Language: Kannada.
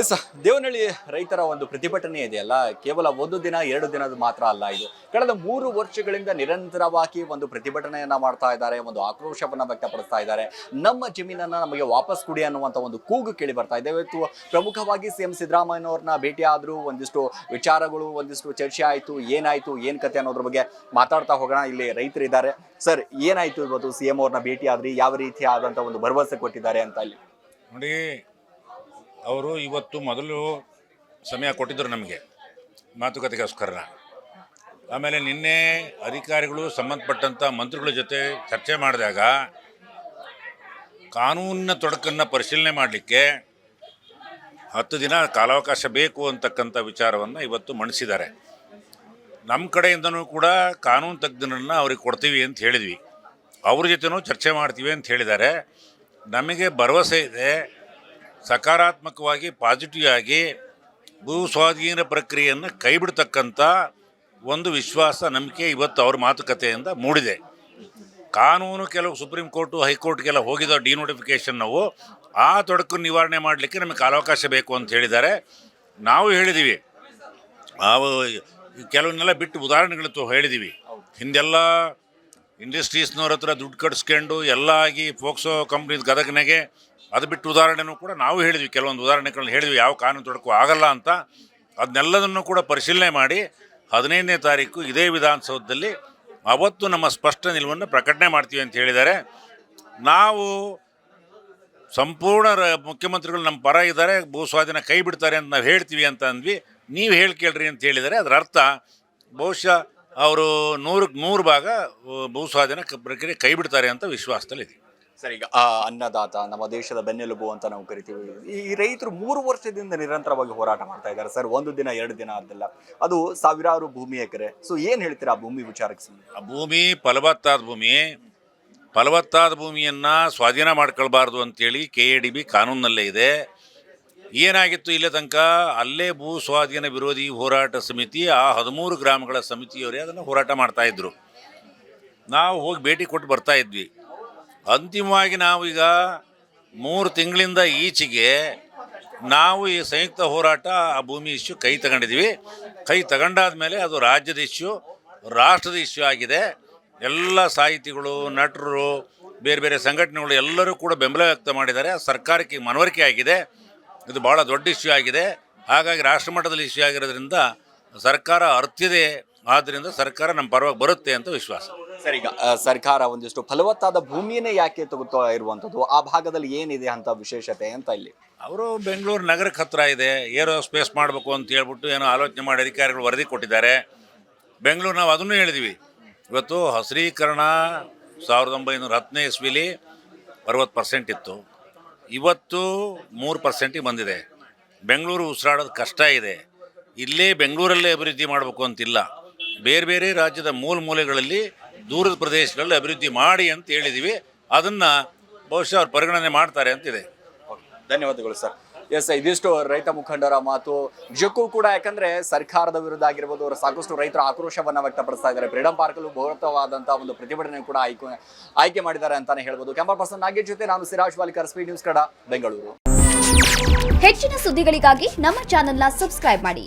ಎಸ್ ದೇವನಹಳ್ಳಿ ರೈತರ ಒಂದು ಪ್ರತಿಭಟನೆ ಇದೆಯಲ್ಲ, ಕೇವಲ ಒಂದು ದಿನ ಎರಡು ದಿನದ ಮಾತ್ರ ಅಲ್ಲ. ಇದು ಕಳೆದ 3 ವರ್ಷಗಳಿಂದ ನಿರಂತರವಾಗಿ ಒಂದು ಪ್ರತಿಭಟನೆಯನ್ನ ಮಾಡ್ತಾ ಇದ್ದಾರೆ, ಒಂದು ಆಕ್ರೋಶವನ್ನ ವ್ಯಕ್ತಪಡಿಸ್ತಾ ಇದ್ದಾರೆ. ನಮ್ಮ ಜಮೀನನ್ನ ನಮಗೆ ವಾಪಸ್ ಕೊಡಿ ಅನ್ನುವಂಥ ಒಂದು ಕೂಗು ಕೇಳಿ ಬರ್ತಾ ಇದೆ. ಇವತ್ತು ಪ್ರಮುಖವಾಗಿ ಸಿಎಂ ಸಿದ್ದರಾಮಯ್ಯನವ್ರನ್ನ ಭೇಟಿ ಆದ್ರು, ಒಂದಿಷ್ಟು ವಿಚಾರಗಳು, ಒಂದಿಷ್ಟು ಚರ್ಚೆ ಆಯಿತು. ಏನಾಯ್ತು, ಏನ್ ಕತೆ ಅನ್ನೋದ್ರ ಬಗ್ಗೆ ಮಾತಾಡ್ತಾ ಹೋಗೋಣ. ಇಲ್ಲಿ ರೈತರು ಇದ್ದಾರೆ. ಸರ್, ಏನಾಯ್ತು ಇವತ್ತು ಸಿಎಂ ಅವ್ರನ್ನ ಭೇಟಿ ಆದ್ರಿ, ಯಾವ ರೀತಿ ಆದಂತ ಒಂದು ಭರವಸೆ ಕೊಟ್ಟಿದ್ದಾರೆ ಅಂತ? ಅಲ್ಲಿ ನೋಡಿ, ಅವರು ಇವತ್ತು ಮೊದಲು ಸಮಯ ಕೊಟ್ಟಿದ್ದರು ನಮಗೆ ಮಾತುಕತೆಗೋಸ್ಕರ. ಆಮೇಲೆ ನಿನ್ನೆ ಅಧಿಕಾರಿಗಳು ಸಂಬಂಧಪಟ್ಟಂಥ ಮಂತ್ರಿಗಳ ಜೊತೆ ಚರ್ಚೆ ಮಾಡಿದಾಗ ಕಾನೂನಿನ ತೊಡಕನ್ನು ಪರಿಶೀಲನೆ ಮಾಡಲಿಕ್ಕೆ 10 ದಿನ ಕಾಲಾವಕಾಶ ಬೇಕು ಅಂತಕ್ಕಂಥ ವಿಚಾರವನ್ನು ಇವತ್ತು ಮಂಡಿಸಿದ್ದಾರೆ. ನಮ್ಮ ಕಡೆಯಿಂದನೂ ಕೂಡ ಕಾನೂನು ತಜ್ಞರನ್ನು ಅವ್ರಿಗೆ ಕೊಡ್ತೀವಿ ಅಂತ ಹೇಳಿದ್ವಿ, ಅವ್ರ ಜೊತೆನೂ ಚರ್ಚೆ ಮಾಡ್ತೀವಿ ಅಂತ ಹೇಳಿದ್ದಾರೆ. ನಮಗೆ ಭರವಸೆ ಇದೆ, ಸಕಾರಾತ್ಮಕವಾಗಿ ಪಾಸಿಟಿವ್ ಆಗಿ ಭೂ ಸ್ವಾಧೀನ ಪ್ರಕ್ರಿಯೆಯನ್ನು ಕೈ ಬಿಡ್ತಕ್ಕಂಥ ಒಂದು ವಿಶ್ವಾಸ, ನಂಬಿಕೆ ಇವತ್ತು ಅವ್ರ ಮಾತುಕತೆಯಿಂದ ಮೂಡಿದೆ. ಕಾನೂನು ಕೆಲವು ಸುಪ್ರೀಂ ಕೋರ್ಟು ಹೈಕೋರ್ಟ್ಗೆಲ್ಲ ಹೋಗಿದ್ದೋ ಡಿನೋಟಿಫಿಕೇಷನ್, ನಾವು ಆ ತೊಡಕು ನಿವಾರಣೆ ಮಾಡಲಿಕ್ಕೆ ನಮಗೆ ಕಾಲಾವಕಾಶ ಬೇಕು ಅಂತ ಹೇಳಿದ್ದಾರೆ. ನಾವು ಹೇಳಿದ್ದೀವಿ, ಕೆಲವನ್ನೆಲ್ಲ ಬಿಟ್ಟು ಉದಾಹರಣೆಗಳು ಹೇಳಿದ್ದೀವಿ. ಹಿಂದೆಲ್ಲ ಇಂಡಸ್ಟ್ರೀಸ್ನವ್ರ ಹತ್ರ ದುಡ್ಡು ಕಟ್ಸ್ಕೊಂಡು ಎಲ್ಲ ಆಗಿ ಫೋಕ್ಸೋ ಕಂಪ್ನಿ ಗದಗನಾಗೆ ಅದು ಬಿಟ್ಟು ಉದಾಹರಣೆನೂ ಕೂಡ ನಾವು ಹೇಳಿದ್ವಿ, ಕೆಲವೊಂದು ಉದಾಹರಣೆಗಳನ್ನ ಹೇಳಿದ್ವಿ, ಯಾವ ಕಾನೂನು ತೊಡಕು ಆಗಲ್ಲ ಅಂತ. ಅದನ್ನೆಲ್ಲದನ್ನು ಕೂಡ ಪರಿಶೀಲನೆ ಮಾಡಿ 15ನೇ ತಾರೀಕು ಇದೇ ವಿಧಾನಸೌಧದಲ್ಲಿ ಅವತ್ತು ನಮ್ಮ ಸ್ಪಷ್ಟ ನಿಲುವನ್ನು ಪ್ರಕಟಣೆ ಮಾಡ್ತೀವಿ ಅಂತ ಹೇಳಿದ್ದಾರೆ. ನಾವು ಸಂಪೂರ್ಣ ಮುಖ್ಯಮಂತ್ರಿಗಳು ನಮ್ಮ ಪರ ಇದ್ದಾರೆ, ಭೂ ಸ್ವಾಧೀನ ಕೈ ಬಿಡ್ತಾರೆ ಅಂತ ನಾವು ಹೇಳ್ತೀವಿ ಅಂತ ಅಂದ್ವಿ. ನೀವು ಕೇಳ್ರಿ ಅಂತ ಹೇಳಿದ್ದಾರೆ. ಅದರ ಅರ್ಥ ಬಹುಶಃ ಅವರು 100ಕ್ಕೆ 100 ಭಾಗ ಭೂ ಸ್ವಾಧೀನ ಪ್ರಕ್ರಿಯೆ ಕೈ ಬಿಡ್ತಾರೆ ಅಂತ ವಿಶ್ವಾಸದಲ್ಲಿದೆ. ಸರ್, ಈಗ ಅನ್ನದಾತ, ನಮ್ಮ ದೇಶದ ಬೆನ್ನೆಲುಬು ಅಂತ ನಾವು ಕರಿತೀವಿ. ಈ ರೈತರು 3 ವರ್ಷದಿಂದ ನಿರಂತರವಾಗಿ ಹೋರಾಟ ಮಾಡ್ತಾ ಇದ್ದಾರೆ ಸರ್. ಒಂದು ದಿನ ಎರಡು ದಿನ ಅದೆಲ್ಲ, ಅದು ಸಾವಿರಾರು ಭೂಮಿ ಎಕರೆ. ಸೊ ಏನ್ ಹೇಳ್ತೀರಾ ಆ ಭೂಮಿ ವಿಚಾರಕ್ಕೆ? ಆ ಭೂಮಿ ಫಲವತ್ತಾದ ಭೂಮಿಯನ್ನು ಸ್ವಾಧೀನ ಮಾಡ್ಕೊಳ್ಬಾರ್ದು ಅಂತೇಳಿ KADB ಕಾನೂನಲ್ಲೇ ಇದೆ. ಏನಾಗಿತ್ತು ಇಲ್ಲೇ ತನಕ, ಅಲ್ಲೇ ಭೂ ಸ್ವಾಧೀನ ವಿರೋಧಿ ಹೋರಾಟ ಸಮಿತಿ, ಆ 13 ಗ್ರಾಮಗಳ ಸಮಿತಿಯವರೇ ಅದನ್ನು ಹೋರಾಟ ಮಾಡ್ತಾಯಿದ್ರು. ನಾವು ಹೋಗಿ ಭೇಟಿ ಕೊಟ್ಟು ಬರ್ತಾ ಇದ್ವಿ. ಅಂತಿಮವಾಗಿ ನಾವೀಗ 3 ತಿಂಗಳಿಂದ ಈಚೆಗೆ ನಾವು ಈ ಸಂಯುಕ್ತ ಹೋರಾಟ ಆ ಭೂಮಿ ಇಶ್ಯೂ ಕೈ ತಗೊಂಡಿದ್ವಿ. ಕೈ ತಗೊಂಡಾದ ಮೇಲೆ ಅದು ರಾಜ್ಯದ ಇಶ್ಯೂ, ರಾಷ್ಟ್ರದ ಇಶ್ಯೂ ಆಗಿದೆ. ಎಲ್ಲ ಸಾಹಿತಿಗಳು, ನಟರು, ಬೇರೆ ಬೇರೆ ಸಂಘಟನೆಗಳು ಎಲ್ಲರೂ ಕೂಡ ಬೆಂಬಲ ವ್ಯಕ್ತ ಮಾಡಿದ್ದಾರೆ. ಸರ್ಕಾರಕ್ಕೆ ಮನವರಿಕೆ ಆಗಿದೆ, ಇದು ಭಾಳ ದೊಡ್ಡ ಇಶ್ಯೂ ಆಗಿದೆ. ಹಾಗಾಗಿ ರಾಷ್ಟ್ರ ಮಟ್ಟದಲ್ಲಿ ಇಶ್ಯೂ ಆಗಿರೋದ್ರಿಂದ ಸರ್ಕಾರ ಅರ್ತಿದೆ. ಆದ್ದರಿಂದ ಸರ್ಕಾರ ನಮ್ಮ ಪರವಾಗಿ ಬರುತ್ತೆ ಅಂತ ವಿಶ್ವಾಸ. ಸರ್, ಈಗ ಸರ್ಕಾರ ಒಂದಿಷ್ಟು ಫಲವತ್ತಾದ ಭೂಮಿಯನ್ನೇ ಯಾಕೆ ತಗೋತಾ ಇರುವಂಥದ್ದು? ಆ ಭಾಗದಲ್ಲಿ ಏನಿದೆ ಅಂತ ವಿಶೇಷತೆ ಅಂತ? ಇಲ್ಲಿ ಅವರು ಬೆಂಗಳೂರು ನಗರಕ್ಕೆ ಹತ್ತಿರ ಇದೆ, ಏರೋ ಸ್ಪೇಸ್ ಮಾಡಬೇಕು ಅಂತ ಹೇಳ್ಬಿಟ್ಟು ಏನೋ ಆಲೋಚನೆ ಮಾಡಿ ಅಧಿಕಾರಿಗಳು ವರದಿ ಕೊಟ್ಟಿದ್ದಾರೆ. ಬೆಂಗಳೂರು ನಾವು ಅದನ್ನು ಹೇಳಿದ್ವಿ. ಇವತ್ತು ಹಸಿರೀಕರಣ 1910ನೇ ಇಸ್ವಿಲಿ 60% ಇತ್ತು, ಇವತ್ತು 3%ಗೆ ಬಂದಿದೆ. ಬೆಂಗಳೂರು ಉಸಿರಾಡೋದು ಕಷ್ಟ ಇದೆ. ಇಲ್ಲೇ ಬೆಂಗಳೂರಲ್ಲೇ ಅಭಿವೃದ್ಧಿ ಮಾಡಬೇಕು ಅಂತಿಲ್ಲ, ಬೇರೆ ಬೇರೆ ರಾಜ್ಯದ ಮೂಲೆಗಳಲ್ಲಿ ದೂರದ ಪ್ರದೇಶಗಳಲ್ಲಿ ಅಭಿವೃದ್ಧಿ ಮಾಡಿ ಅಂತ ಹೇಳಿದ್ದೀವಿ. ಅದನ್ನು ಬಹುಶಃ ಅವ್ರು ಪರಿಗಣನೆ ಮಾಡ್ತಾರೆ ಅಂತಿದೆ. ಧನ್ಯವಾದಗಳು ಸರ್. ಎಸ್, ಇದಿಷ್ಟು ರೈತ ಮುಖಂಡರ ಮಾತು. ನಿಜಕ್ಕೂ ಕೂಡ, ಯಾಕಂದ್ರೆ ಸರ್ಕಾರದ ವಿರುದ್ಧ ಆಗಿರ್ಬೋದು, ಅವರು ಸಾಕಷ್ಟು ರೈತರ ಆಕ್ರೋಶವನ್ನ ವ್ಯಕ್ತಪಡಿಸ್ತಾ ಇದ್ದಾರೆ. ಫ್ರೀಡಂ ಪಾರ್ಕಲ್ಲೂ ಬಹುತವಾದಂತಹ ಒಂದು ಪ್ರತಿಭಟನೆ ಕೂಡ ಆಯ್ಕೆ ಮಾಡಿದ್ದಾರೆ ಅಂತಾನೆ ಹೇಳ್ಬೋದು. ಕ್ಯಾಮರಾ ಪರ್ಸನ್ ನಾಗೇಶ್ ಜೊತೆ ನಾನು ಸಿರಾಜ್ ವಾಲಿಕರ್, ಸ್ಪೀಡ್ ನ್ಯೂಸ್ ಕನ್ನಡ, ಬೆಂಗಳೂರು. ಹೆಚ್ಚಿನ ಸುದ್ದಿಗಳಿಗಾಗಿ ನಮ್ಮ ಚಾನೆಲ್ನ ಸಬ್ಸ್ಕ್ರೈಬ್ ಮಾಡಿ.